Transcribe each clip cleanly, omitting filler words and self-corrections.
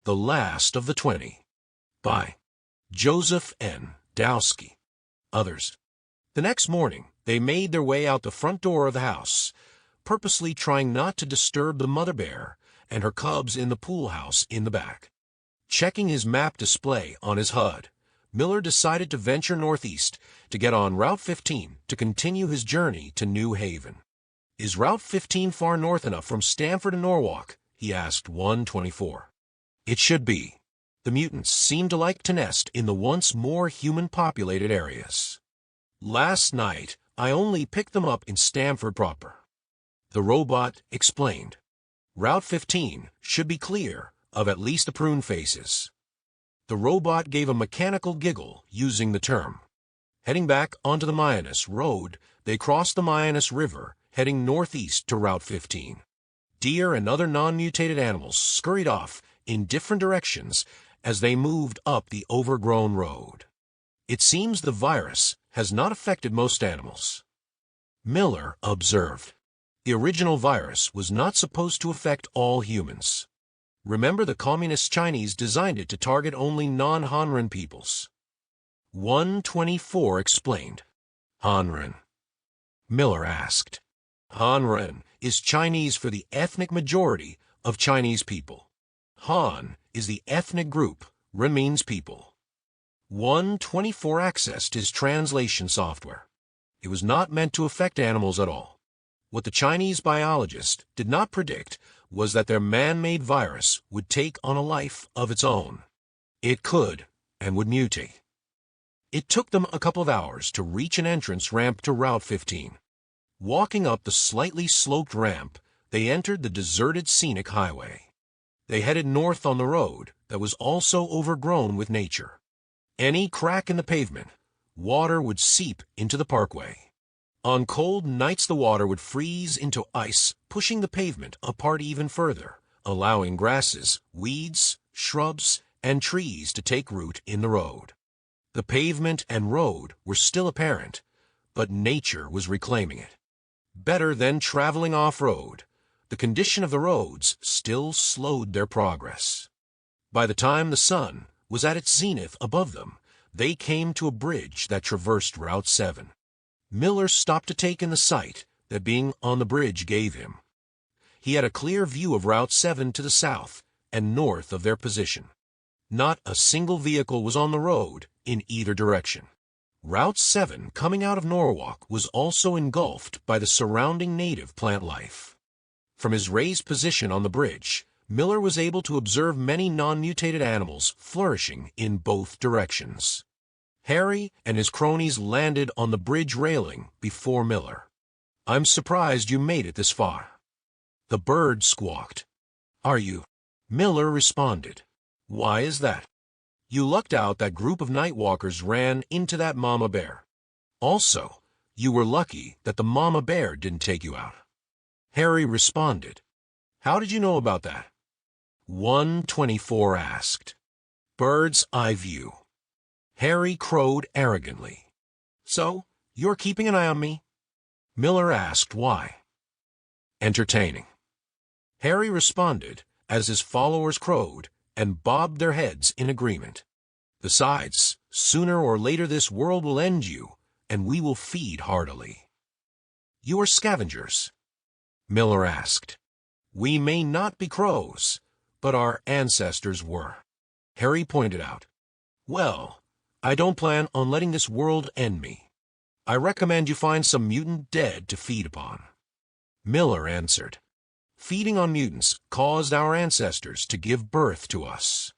The Last of the 20. By Joseph N. Wdowski. Others. The next morning, they made their way out the front door of the house, purposely trying not to disturb the mother bear and her cubs in the pool house in the back. Checking his map display on his HUD, Miller decided to venture northeast to get on Route 15 to continue his journey to New Haven. "Is Route 15 far north enough from Stamford and Norwalk?" he asked 124. "It should be. The mutants seem to like to nest in the once more human-populated areas. Last night, I only picked them up in Stamford proper," the robot explained. "Route 15 should be clear of at least the prune faces." The robot gave a mechanical giggle using the term. Heading back onto the Myanus Road, they crossed the Myanus River, heading northeast to Route 15. Deer and other non-mutated animals scurried off in different directions as they moved up the overgrown road. "It seems the virus has not affected most animals," Miller observed. "The original virus was not supposed to affect all humans. Remember, the Communist Chinese designed it to target only non-Hanren peoples." 124 explained. "Hanren?" Miller asked. "Hanren is Chinese for the ethnic majority of Chinese people. Han is the ethnic group, Ren means people." 124 accessed his translation software. It was not meant to affect animals at all. What the Chinese biologist did not predict was that their man-made virus would take on a life of its own. It could, and would mutate. It took them a couple of hours to reach an entrance ramp to Route 15. Walking up the slightly sloped ramp, they entered the deserted scenic highway. They headed north on the road that was also overgrown with nature. Any crack in the pavement, water would seep into the parkway. On cold nights the water would freeze into ice, pushing the pavement apart even further, allowing grasses, weeds, shrubs, and trees to take root in the road. The pavement and road were still apparent, but nature was reclaiming it. Better than traveling off-road, the condition of the roads still slowed their progress. By the time the sun was at its zenith above them, they came to a bridge that traversed Route 7. Miller stopped to take in the sight that being on the bridge gave him. He had a clear view of Route 7 to the south and north of their position. Not a single vehicle was on the road in either direction. Route 7 coming out of Norwalk was also engulfed by the surrounding native plant life. From his raised position on the bridge, Miller was able to observe many non-mutated animals flourishing in both directions. Harry and his cronies landed on the bridge railing before Miller. "I'm surprised you made it this far." The bird squawked. "Are you?" Miller responded. "Why is that?" "You lucked out that group of nightwalkers ran into that mama bear. Also, you were lucky that the mama bear didn't take you out." Harry responded. "How did you know about that?" 124 asked. "Bird's eye view." Harry crowed arrogantly. "So, you're keeping an eye on me?" Miller asked why. "Entertaining." Harry responded as his followers crowed and bobbed their heads in agreement. "Besides, sooner or later this world will end you, and we will feed heartily." "You are scavengers?" Miller asked. "We may not be crows, but our ancestors were," Harry pointed out. "Well, I don't plan on letting this world end me. I recommend you find some mutant dead to feed upon." Miller answered. "Feeding on mutants caused our ancestors to give birth to us."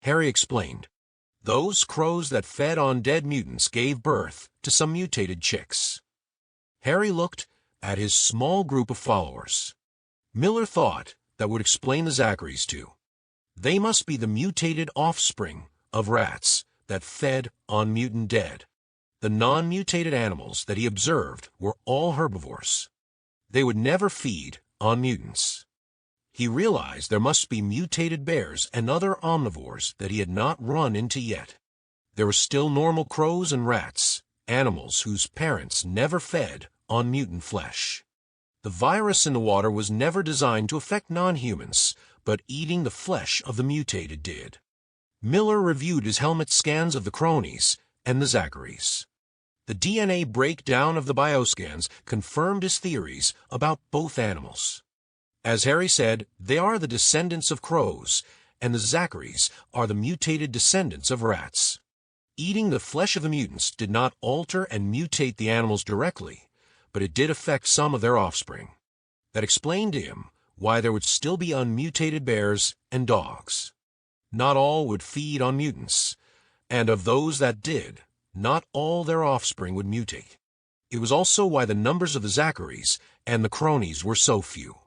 Harry explained. "Those crows that fed on dead mutants gave birth to some mutated chicks." Harry looked at his small group of followers. Miller thought that would explain the Zacharys too. They must be the mutated offspring of rats that fed on mutant dead. The non-mutated animals that he observed were all herbivores. They would never feed on mutants. He realized there must be mutated bears and other omnivores that he had not run into yet. There were still normal crows and rats, animals whose parents never fed on mutant flesh. The virus in the water was never designed to affect non-humans, but eating the flesh of the mutated did. Miller reviewed his helmet scans of the cronies and the Zacharys. The DNA breakdown of the bioscans confirmed his theories about both animals. As Harry said, they are the descendants of crows, and the Zacharys are the mutated descendants of rats. Eating the flesh of the mutants did not alter and mutate the animals directly, but it did affect some of their offspring. That explained to him why there would still be unmutated bears and dogs. Not all would feed on mutants, and of those that did, not all their offspring would mutate. It was also why the numbers of the Zacharys and the cronies were so few.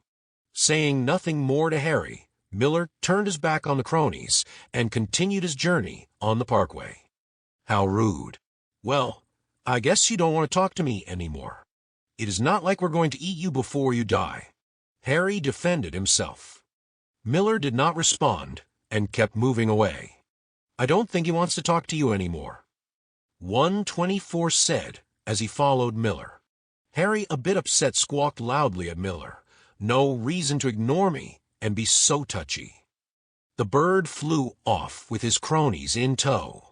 Saying nothing more to Harry, Miller turned his back on the cronies and continued his journey on the parkway. How rude. Well, I guess you don't want to talk to me anymore. It is not like we're going to eat you before you die. Harry defended himself. Miller did not respond and kept moving away. I don't think he wants to talk to you anymore. 124 said as he followed Miller. Harry, a bit upset, squawked loudly at Miller. No reason to ignore me and be so touchy. The bird flew off with his cronies in tow.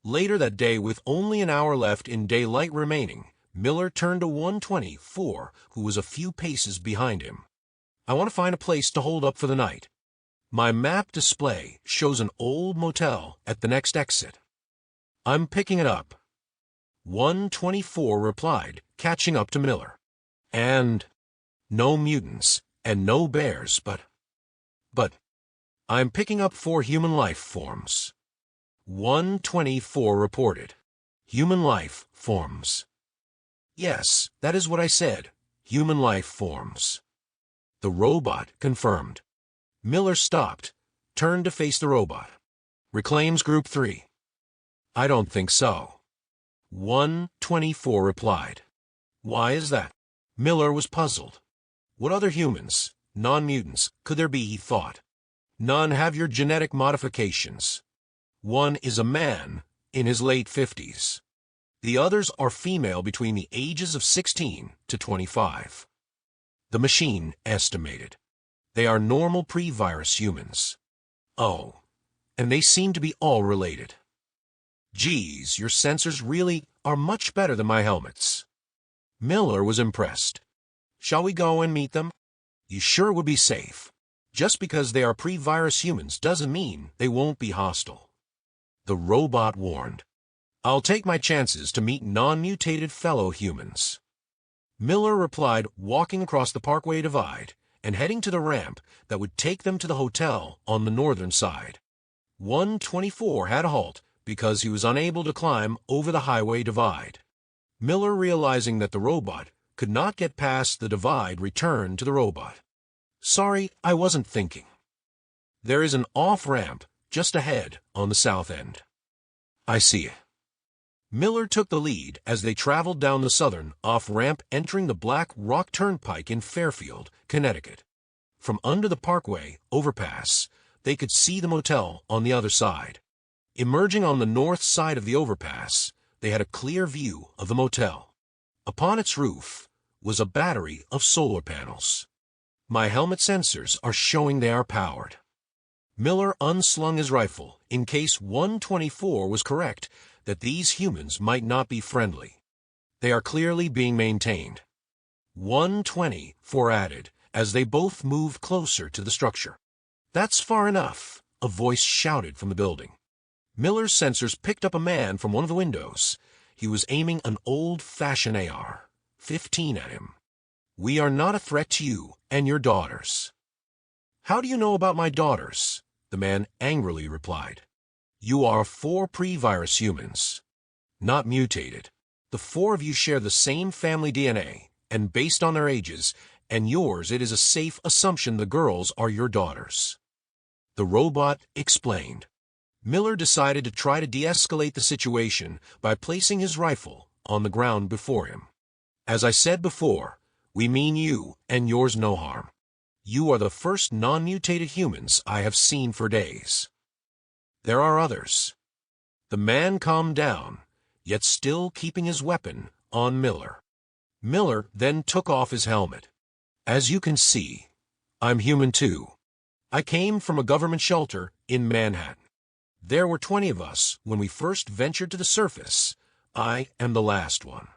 Later that day, with only an hour left in daylight remaining, Miller turned to 124, who was a few paces behind him. I want to find a place to hold up for the night. My map display shows an old motel at the next exit. I'm picking it up. 124 replied, catching up to Miller. And no mutants and no bears, but I'm picking up 4 human life forms. 124 reported. Human life forms. Yes, that is what I said. Human life forms. The robot confirmed. Miller stopped, turned to face the robot. Reclaims Group 3. I don't think so. 124 replied. Why is that? Miller was puzzled. What other humans, non-mutants, could there be, he thought. None have your genetic modifications. One is a man in his late 50s. The others are female between the ages of 16 to 25. The machine estimated. They are normal pre-virus humans. Oh, and they seem to be all related. Geez, your sensors really are much better than my helmets. Miller was impressed. Shall we go and meet them? You sure would be safe. Just because they are pre-virus humans doesn't mean they won't be hostile. The robot warned. I'll take my chances to meet non-mutated fellow humans. Miller replied, walking across the Parkway Divide and heading to the ramp that would take them to the hotel on the northern side. 124 had a halt because he was unable to climb over the highway divide. Miller, realizing that the robot could not get past the divide, returned to the robot. Sorry, I wasn't thinking. There is an off-ramp just ahead on the south end. I see it. Miller took the lead as they traveled down the southern off-ramp, entering the Black Rock Turnpike in Fairfield, Connecticut. From under the Parkway overpass, they could see the motel on the other side. Emerging on the north side of the overpass, they had a clear view of the motel. Upon its roof was a battery of solar panels. My helmet sensors are showing they are powered. Miller unslung his rifle in case 124 was correct that these humans might not be friendly. They are clearly being maintained. 124 added as they both moved closer to the structure. That's far enough, a voice shouted from the building. Miller's sensors picked up a man from one of the windows. He was aiming an old-fashioned AR-15 at him. We are not a threat to you and your daughters. How do you know about my daughters? The man angrily replied. You are 4 pre-virus humans, not mutated. The 4 of you share the same family DNA, and based on their ages and yours, it is a safe assumption the girls are your daughters. The robot explained. Miller decided to try to de-escalate the situation by placing his rifle on the ground before him. As I said before, we mean you and yours no harm. You are the first non-mutated humans I have seen for days. There are others. The man calmed down, yet still keeping his weapon on Miller. Miller then took off his helmet. As you can see, I'm human too. I came from a government shelter in Manhattan. There were 20 of us when we first ventured to the surface. I am the last one.